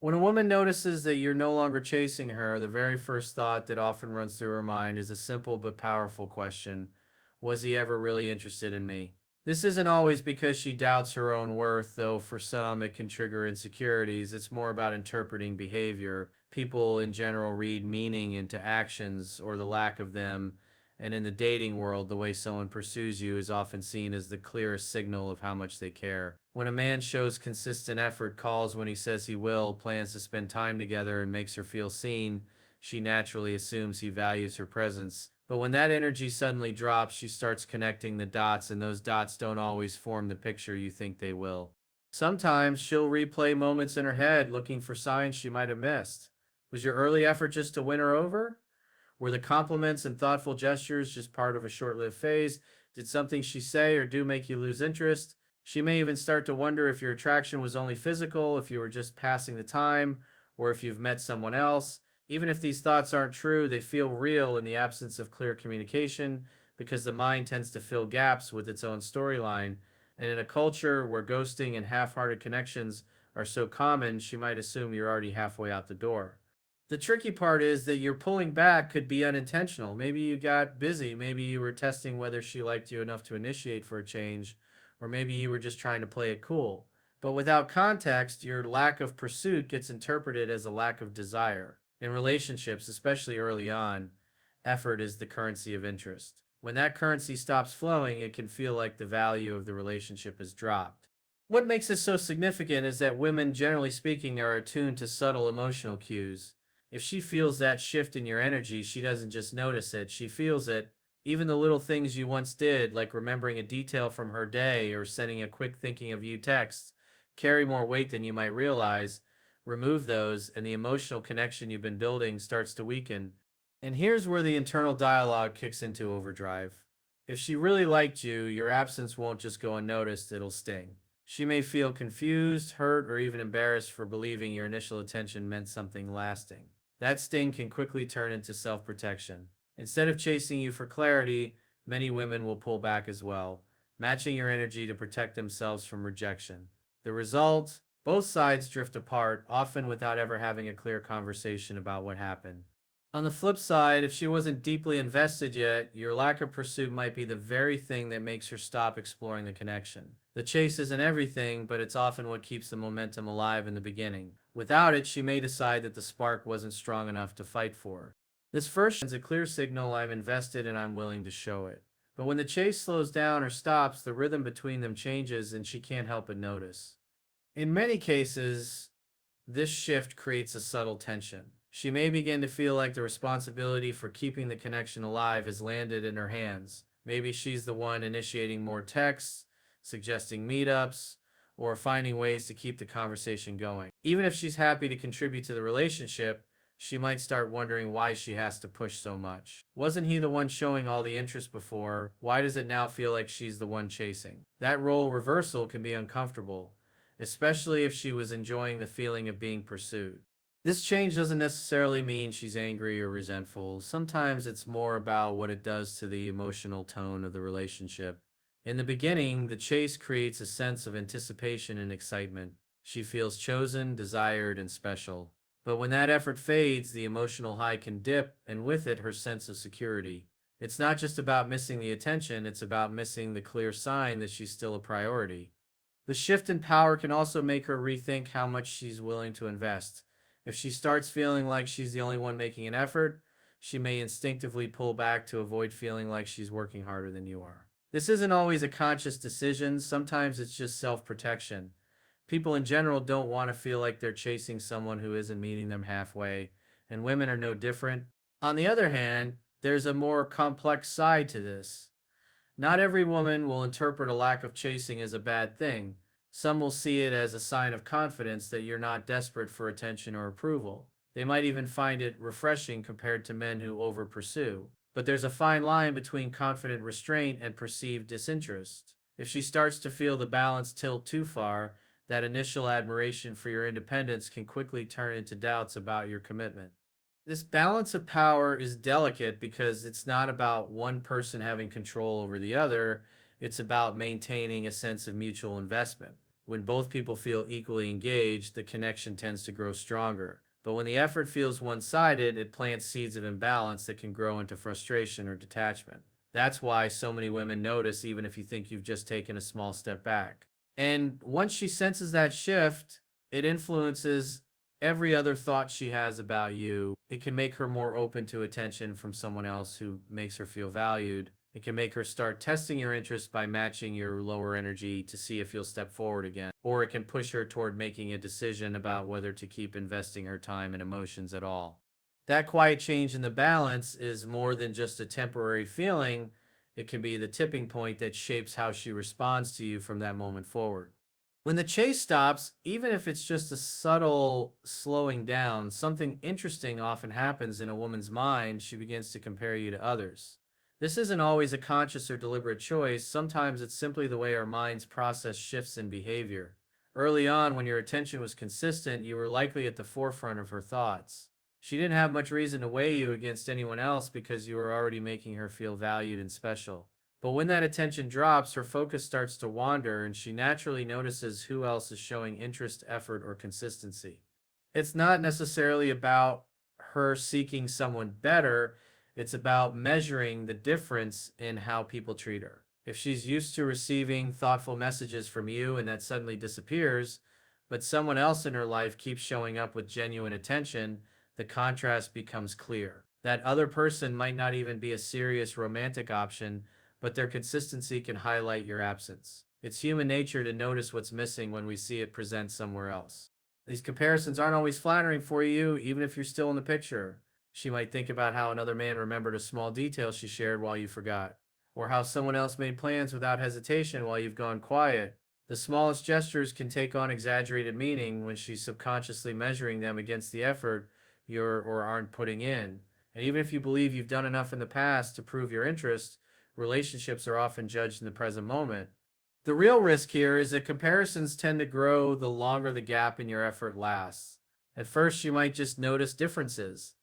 When a woman notices that you're no longer chasing her, the very first thought that often runs through her mind is a simple but powerful question: was he ever really interested in me? This isn't always because she doubts her own worth, though for some it can trigger insecurities. It's more about interpreting behavior. People in general read meaning into actions or the lack of them. And in the dating world, the way someone pursues you is often seen as the clearest signal of how much they care. When a man shows consistent effort, calls when he says he will, plans to spend time together, and makes her feel seen, she naturally assumes he values her presence. But when that energy suddenly drops, she starts connecting the dots, and those dots don't always form the picture you think they will. Sometimes she'll replay moments in her head looking for signs she might have missed. Was your early effort just to win her over? Were the compliments and thoughtful gestures just part of a short lived phase? Did something she say or do make you lose interest? She may even start to wonder if your attraction was only physical, if you were just passing the time, or if you've met someone else. Even if these thoughts aren't true, they feel real in the absence of clear communication because the mind tends to fill gaps with its own storyline. And in a culture where ghosting and half hearted connections are so common, she might assume you're already halfway out the door. The tricky part is that your pulling back could be unintentional. Maybe you got busy. Maybe you were testing whether she liked you enough to initiate for a change, or maybe you were just trying to play it cool. But without context, your lack of pursuit gets interpreted as a lack of desire. In relationships, especially early on, effort is the currency of interest. When that currency stops flowing, it can feel like the value of the relationship has dropped. What makes this so significant is that women, generally speaking, are attuned to subtle emotional cues. If she feels that shift in your energy, she doesn't just notice it, she feels it. Even the little things you once did, like remembering a detail from her day or sending a quick thinking of you text, carry more weight than you might realize. Remove those, and the emotional connection you've been building starts to weaken. And here's where the internal dialogue kicks into overdrive. If she really liked you, your absence won't just go unnoticed, it'll sting. She may feel confused, hurt, or even embarrassed for believing your initial attention meant something lasting. That sting can quickly turn into self protection. Instead of chasing you for clarity, many women will pull back as well, matching your energy to protect themselves from rejection. The result? Both sides drift apart, often without ever having a clear conversation about what happened. On the flip side, if she wasn't deeply invested yet, your lack of pursuit might be the very thing that makes her stop exploring the connection. The chase isn't everything, but it's often what keeps the momentum alive in the beginning. Without it, she may decide that the spark wasn't strong enough to fight for. This first sends a clear signal: I'm invested and I'm willing to show it. But when the chase slows down or stops, the rhythm between them changes and she can't help but notice. In many cases, this shift creates a subtle tension. She may begin to feel like the responsibility for keeping the connection alive has landed in her hands. Maybe she's the one initiating more texts, suggesting meetups, or finding ways to keep the conversation going. Even if she's happy to contribute to the relationship, she might start wondering why she has to push so much. Wasn't he the one showing all the interest before? Why does it now feel like she's the one chasing? That role reversal can be uncomfortable, especially if she was enjoying the feeling of being pursued. This change doesn't necessarily mean she's angry or resentful. Sometimes it's more about what it does to the emotional tone of the relationship. In the beginning, the chase creates a sense of anticipation and excitement. She feels chosen, desired, and special. But when that effort fades, the emotional high can dip, and with it, her sense of security. It's not just about missing the attention, it's about missing the clear sign that she's still a priority. The shift in power can also make her rethink how much she's willing to invest. If she starts feeling like she's the only one making an effort, she may instinctively pull back to avoid feeling like she's working harder than you are. This isn't always a conscious decision, sometimes it's just self protection. People in general don't want to feel like they're chasing someone who isn't meeting them halfway, and women are no different. On the other hand, there's a more complex side to this. Not every woman will interpret a lack of chasing as a bad thing. Some will see it as a sign of confidence that you're not desperate for attention or approval. They might even find it refreshing compared to men who over pursue. But there's a fine line between confident restraint and perceived disinterest. If she starts to feel the balance tilt too far, that initial admiration for your independence can quickly turn into doubts about your commitment. This balance of power is delicate because it's not about one person having control over the other, it's about maintaining a sense of mutual investment. When both people feel equally engaged, the connection tends to grow stronger. But when the effort feels one sided, it plants seeds of imbalance that can grow into frustration or detachment. That's why so many women notice, even if you think you've just taken a small step back. And once she senses that shift, it influences every other thought she has about you. It can make her more open to attention from someone else who makes her feel valued. It can make her start testing your interest by matching your lower energy to see if you'll step forward again. Or it can push her toward making a decision about whether to keep investing her time and emotions at all. That quiet change in the balance is more than just a temporary feeling. It can be the tipping point that shapes how she responds to you from that moment forward. When the chase stops, even if it's just a subtle slowing down, something interesting often happens in a woman's mind. She begins to compare you to others. This isn't always a conscious or deliberate choice. Sometimes it's simply the way our minds process shifts in behavior. Early on, when your attention was consistent, you were likely at the forefront of her thoughts. She didn't have much reason to weigh you against anyone else because you were already making her feel valued and special. But when that attention drops, her focus starts to wander and she naturally notices who else is showing interest, effort, or consistency. It's not necessarily about her seeking someone better, it's about measuring the difference in how people treat her. If she's used to receiving thoughtful messages from you and that suddenly disappears, but someone else in her life keeps showing up with genuine attention, the contrast becomes clear. That other person might not even be a serious romantic option, but their consistency can highlight your absence. It's human nature to notice what's missing when we see it present somewhere else. These comparisons aren't always flattering for you, even if you're still in the picture. She might think about how another man remembered a small detail she shared while you forgot, or how someone else made plans without hesitation while you've gone quiet. The smallest gestures can take on exaggerated meaning when she's subconsciously measuring them against the effort you're or aren't putting in. And even if you believe you've done enough in the past to prove your interest, relationships are often judged in the present moment. The real risk here is that comparisons tend to grow the longer the gap in your effort lasts. At first, you might just notice differences.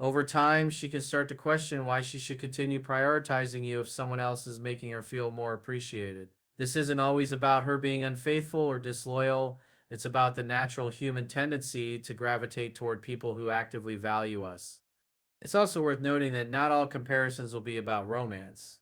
Over time, she can start to question why she should continue prioritizing you if someone else is making her feel more appreciated. This isn't always about her being unfaithful or disloyal. It's about the natural human tendency to gravitate toward people who actively value us. It's also worth noting that not all comparisons will be about romance.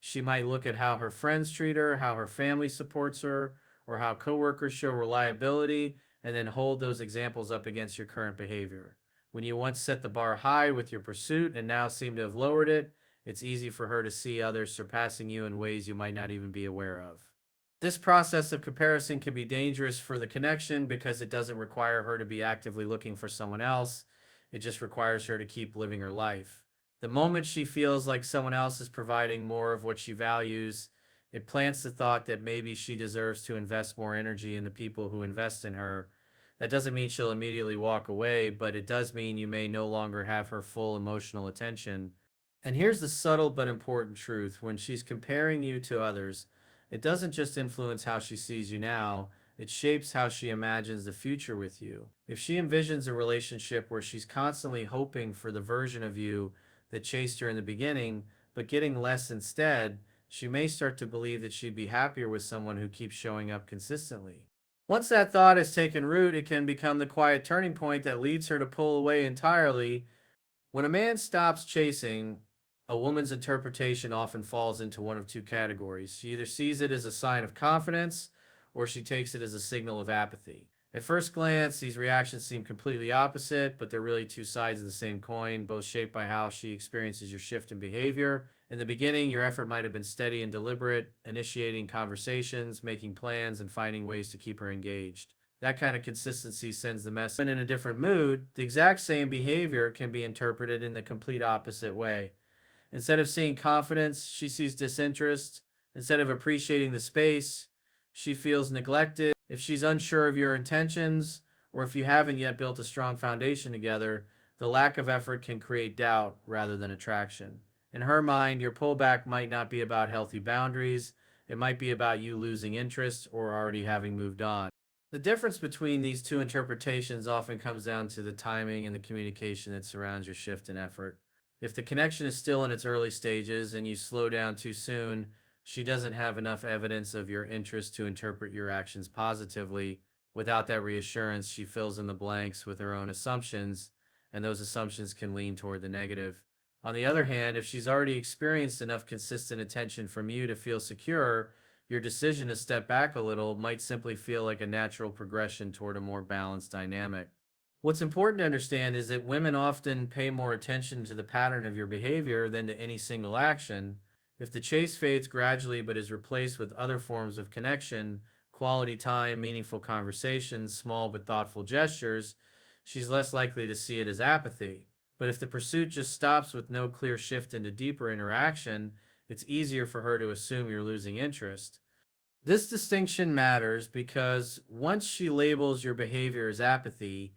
She might look at how her friends treat her, how her family supports her, or how coworkers show reliability, and then hold those examples up against your current behavior. When you once set the bar high with your pursuit and now seem to have lowered it, it's easy for her to see others surpassing you in ways you might not even be aware of. This process of comparison can be dangerous for the connection because it doesn't require her to be actively looking for someone else. It just requires her to keep living her life. The moment she feels like someone else is providing more of what she values, it plants the thought that maybe she deserves to invest more energy in the people who invest in her. That doesn't mean she'll immediately walk away, but it does mean you may no longer have her full emotional attention. And here's the subtle but important truth: when she's comparing you to others, it doesn't just influence how she sees you now, it shapes how she imagines the future with you. If she envisions a relationship where she's constantly hoping for the version of you that chased her in the beginning, but getting less instead, she may start to believe that she'd be happier with someone who keeps showing up consistently. Once that thought has taken root, it can become the quiet turning point that leads her to pull away entirely. When a man stops chasing, a woman's interpretation often falls into one of two categories. She either sees it as a sign of confidence or she takes it as a signal of apathy. At first glance, these reactions seem completely opposite, but they're really two sides of the same coin, both shaped by how she experiences your shift in behavior. In the beginning, your effort might have been steady and deliberate, initiating conversations, making plans, and finding ways to keep her engaged. That kind of consistency sends the message. When in a different mood, the exact same behavior can be interpreted in the complete opposite way. Instead of seeing confidence, she sees disinterest. Instead of appreciating the space, she feels neglected. If she's unsure of your intentions, or if you haven't yet built a strong foundation together, the lack of effort can create doubt rather than attraction. In her mind, your pullback might not be about healthy boundaries, it might be about you losing interest or already having moved on. The difference between these two interpretations often comes down to the timing and the communication that surrounds your shift in effort. If the connection is still in its early stages and you slow down too soon, She doesn't have enough evidence of your interest to interpret your actions positively. Without that reassurance, she fills in the blanks with her own assumptions, and those assumptions can lean toward the negative. On the other hand, if she's already experienced enough consistent attention from you to feel secure, your decision to step back a little might simply feel like a natural progression toward a more balanced dynamic. What's important to understand is that women often pay more attention to the pattern of your behavior than to any single action. If the chase fades gradually but is replaced with other forms of connection, quality time, meaningful conversations, small but thoughtful gestures, she's less likely to see it as apathy. But if the pursuit just stops with no clear shift into deeper interaction, it's easier for her to assume you're losing interest. This distinction matters because once she labels your behavior as apathy,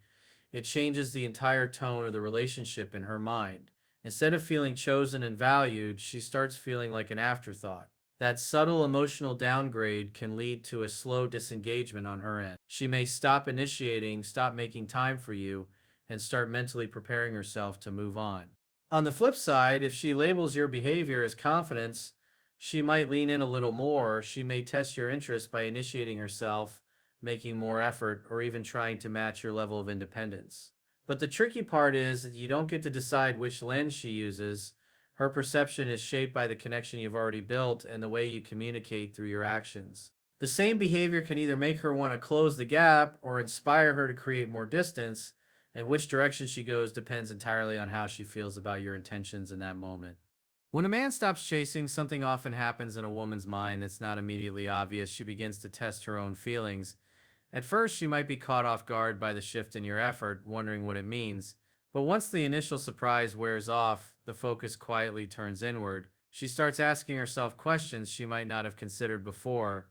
it changes the entire tone of the relationship in her mind. Instead of feeling chosen and valued, she starts feeling like an afterthought. That subtle emotional downgrade can lead to a slow disengagement on her end. She may stop initiating, stop making time for you, and start mentally preparing herself to move on. On the flip side, if she labels your behavior as confidence, she might lean in a little more. She may test your interest by initiating herself, making more effort, or even trying to match your level of independence. But the tricky part is that you don't get to decide which lens she uses. Her perception is shaped by the connection you've already built and the way you communicate through your actions. The same behavior can either make her want to close the gap or inspire her to create more distance, and which direction she goes depends entirely on how she feels about your intentions in that moment. When a man stops chasing, something often happens in a woman's mind that's not immediately obvious. She begins to test her own feelings. At first, she might be caught off guard by the shift in your effort, wondering what it means. But once the initial surprise wears off, the focus quietly turns inward. She starts asking herself questions she might not have considered before.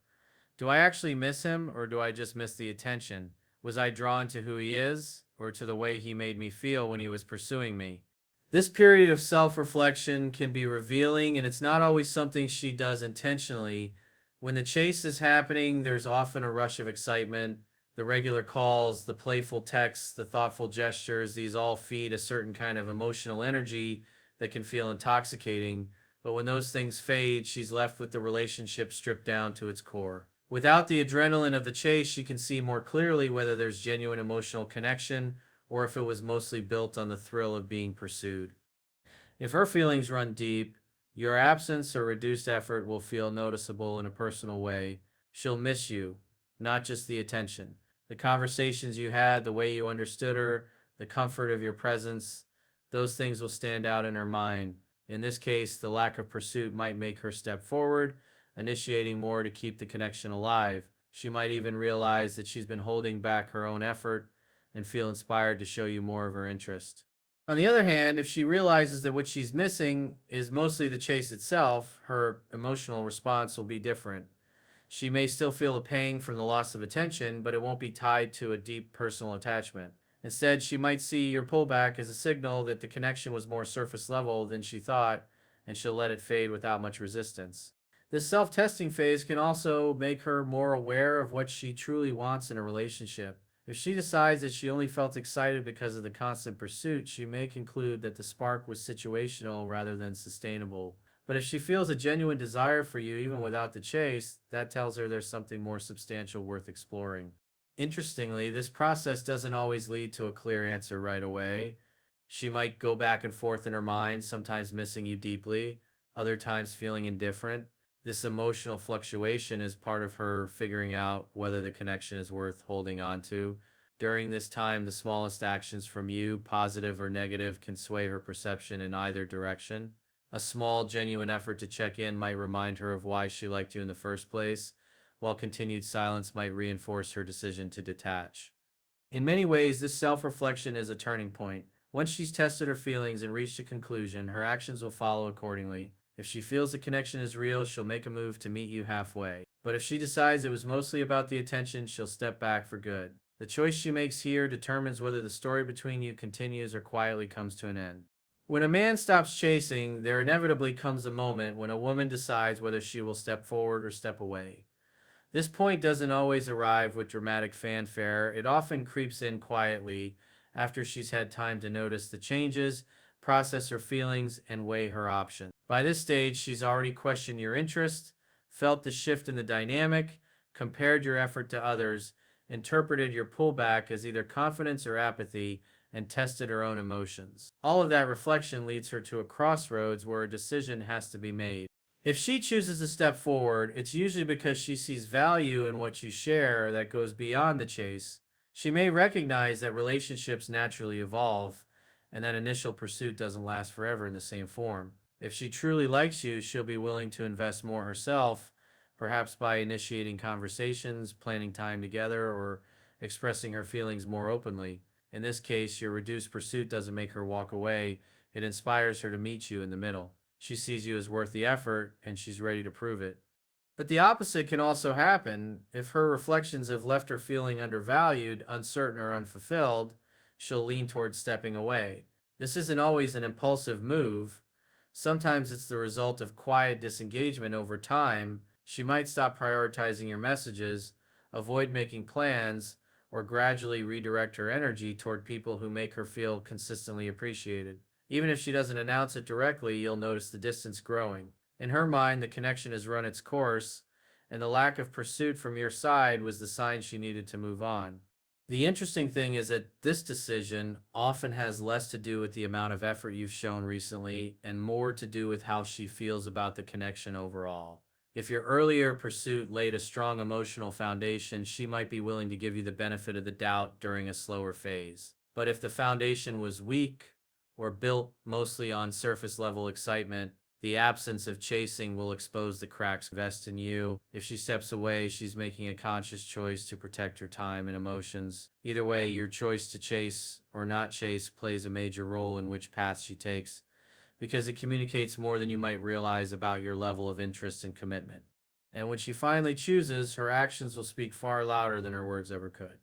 Do I actually miss him, or do I just miss the attention? Was I drawn to who he is, or to the way he made me feel when he was pursuing me? This period of self reflection can be revealing, and it's not always something she does intentionally. When the chase is happening, there's often a rush of excitement. The regular calls, the playful texts, the thoughtful gestures, these all feed a certain kind of emotional energy that can feel intoxicating. But when those things fade, she's left with the relationship stripped down to its core. Without the adrenaline of the chase, she can see more clearly whether there's genuine emotional connection or if it was mostly built on the thrill of being pursued. If her feelings run deep, your absence or reduced effort will feel noticeable in a personal way. She'll miss you, not just the attention. The conversations you had, the way you understood her, the comfort of your presence, those things will stand out in her mind. In this case, the lack of pursuit might make her step forward, initiating more to keep the connection alive. She might even realize that she's been holding back her own effort and feel inspired to show you more of her interest. On the other hand, if she realizes that what she's missing is mostly the chase itself, her emotional response will be different. She may still feel a pang from the loss of attention, but it won't be tied to a deep personal attachment. Instead, she might see your pullback as a signal that the connection was more surface level than she thought, and she'll let it fade without much resistance. This self testing phase can also make her more aware of what she truly wants in a relationship. If she decides that she only felt excited because of the constant pursuit, she may conclude that the spark was situational rather than sustainable. But if she feels a genuine desire for you even without the chase, that tells her there's something more substantial worth exploring. Interestingly, this process doesn't always lead to a clear answer right away. She might go back and forth in her mind, sometimes missing you deeply, other times feeling indifferent. This emotional fluctuation is part of her figuring out whether the connection is worth holding on to. During this time, the smallest actions from you, positive or negative, can sway her perception in either direction. A small, genuine effort to check in might remind her of why she liked you in the first place, while continued silence might reinforce her decision to detach. In many ways, this self reflection is a turning point. Once she's tested her feelings and reached a conclusion, her actions will follow accordingly. If she feels the connection is real, she'll make a move to meet you halfway. But if she decides it was mostly about the attention, she'll step back for good. The choice she makes here determines whether the story between you continues or quietly comes to an end. When a man stops chasing, there inevitably comes a moment when a woman decides whether she will step forward or step away. This point doesn't always arrive with dramatic fanfare. It often creeps in quietly after she's had time to notice the changes, process her feelings, and weigh her options. By this stage, she's already questioned your interest, felt the shift in the dynamic, compared your effort to others, interpreted your pullback as either confidence or apathy, and tested her own emotions. All of that reflection leads her to a crossroads where a decision has to be made. If she chooses to step forward, it's usually because she sees value in what you share that goes beyond the chase. She may recognize that relationships naturally evolve and that initial pursuit doesn't last forever in the same form. If she truly likes you, she'll be willing to invest more herself, perhaps by initiating conversations, planning time together, or expressing her feelings more openly. In this case, your reduced pursuit doesn't make her walk away, it inspires her to meet you in the middle. She sees you as worth the effort, and she's ready to prove it. But the opposite can also happen. If her reflections have left her feeling undervalued, uncertain, or unfulfilled, she'll lean towards stepping away. This isn't always an impulsive move. Sometimes it's the result of quiet disengagement over time. She might stop prioritizing your messages, avoid making plans, or gradually redirect her energy toward people who make her feel consistently appreciated. Even if she doesn't announce it directly, you'll notice the distance growing. In her mind, the connection has run its course, and the lack of pursuit from your side was the sign she needed to move on. The interesting thing is that this decision often has less to do with the amount of effort you've shown recently and more to do with how she feels about the connection overall. If your earlier pursuit laid a strong emotional foundation, she might be willing to give you the benefit of the doubt during a slower phase. But if the foundation was weak or built mostly on surface level excitement, the absence of chasing will expose the cracks vest in you. If she steps away, she's making a conscious choice to protect her time and emotions. Either way, your choice to chase or not chase plays a major role in which path she takes, because it communicates more than you might realize about your level of interest and commitment. And when she finally chooses, her actions will speak far louder than her words ever could.